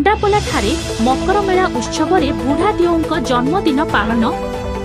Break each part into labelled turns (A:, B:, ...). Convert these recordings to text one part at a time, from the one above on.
A: मुंडापोला ठारे मकर मेला उत्सव रे बुढ़ा देवଙ୍କ जन्मदिन पालन।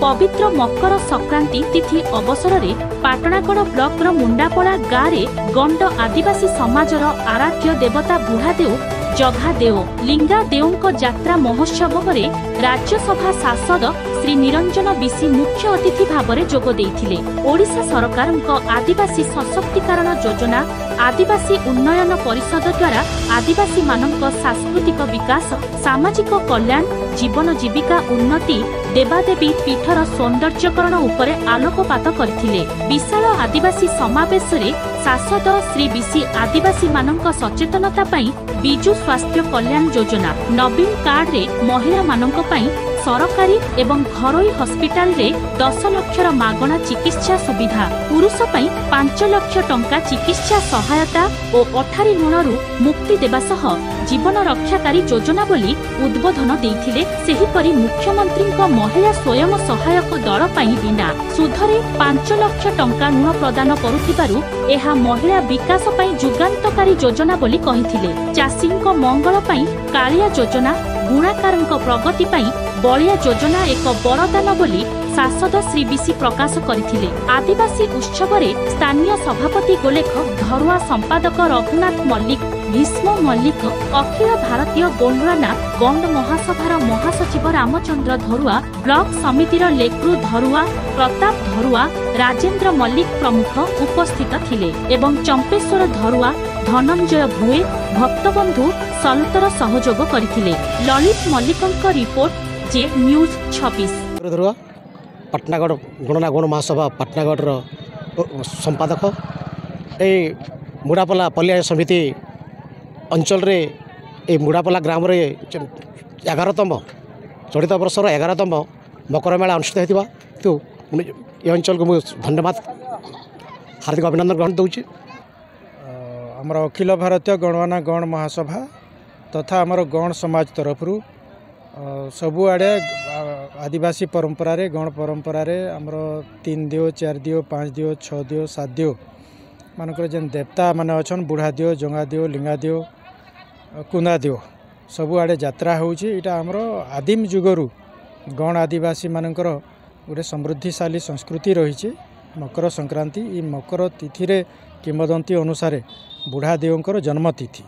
A: पवित्र मकर संक्रांति तिथि अवसर रे पाटणागढ़ ब्लॉक रो मुंडापोला गाँव रे गंड आदिवासी समाजर आराध्य देवता बुढ़ा देव जघा देव लिंगा देवଙ୍କ यात्रा महोत्सव रे राज्यसभा सांसद श्री निरंजन बिसी मुख्य अतिथि भाव में जोग देइथिले। ओडिशा सरकारक आदिवासी सशक्तिकरण योजना आदिवासी उन्नयन परिषद द्वारा आदिवासी मानक सांस्कृतिक विकास सामाजिक कल्याण जीवन जीविका उन्नति देवादेवी पीठर सौंदर्यकरण उपरे आलोकपात करथिले। विशाल आदिवासी समावेश रे सांसद श्री बिसी आदिवासी मानक सचेतनता पई बिजु स्वास्थ्य कल्याण योजना नवीन कार्ड रे महिला मानक पई सरकारी एवं घरोई हॉस्पिटल रे 10 लाख मागणा चिकित्सा सुविधा पुरुष पई 5 लाख टंका चिकित्सा सहायता और अठारी ऋणरू मुक्ति देवा सह जीवन रक्षाकारी योजना बोली उद्बोधन देइथिले। सेहिपरि मुख्यमंत्री महिला स्वयं सहायक दल पई बिना सुधरे 5 लाख टंका ऋण प्रदान करुथिबारु एहा महिला विकास पई जुगान्तकारी योजना बोली कहिथिले। चाषीक मंगल पई कालिया योजना बुणाकारक प्रगति पई बलिया योजना एक बरदान बोली सांसद श्री बिसी प्रकाश करथिले। आदिवासी उत्सव रे स्थानीय सभापति गोलेख धरुआ संपादक रघुनाथ मल्लिक भीष्म मल्लिक अखिल भारतीय गोंडवाना गंड महासभार महासचिव रामचंद्र धरुआ ब्लॉक समितिर लेक्रू धरुआ प्रताप धरुआ राजेंद्र मल्लिक प्रमुख उपस्थित थिले एवं चंपेश्वर धरुआ धनंजय भुए भक्तबंधु सलुतर सहयोग करथिले। ललित मल्लिकଙ୍କ रिपोर्ट जे न्यूज 26
B: धरुआ पाटनागढ़ गणना गण महासभा पाटनागढ़ संपादक ए मुड़ापोला पलिया समिति अंचल रे ए मुड़ापोला ग्राम रे 11तम चलित वर्षर 11तम मकर मेला अनुष्ठित होता तो ये अंचल को मुझे धन्यवाद हार्दिक अभिनंदन ग्रहण दूची।
C: आमर अखिल भारतीय गणना गण महासभा तथा आमर गण समाज तरफ सबुआड़े आदिवासी परंपरा रे गण परंपरा रे आमर 3 दियो 4 दियो 5 दियो 6 दियो 7 दियो मानकर जेन देवता माने अछन बुढ़ा दियो जंगा दियो लिंगा दियो कुंदा दियो सबुआड़े यात्रा होउची। इटा आमर आदिम जुगरु गण आदिवासी मानकर गोटे समृद्धिशाली संस्कृति रही। मकर संक्रांति ई मकर तिथि रे किंवदंती अनुसार बुढ़ा देवंकर जन्मतिथि।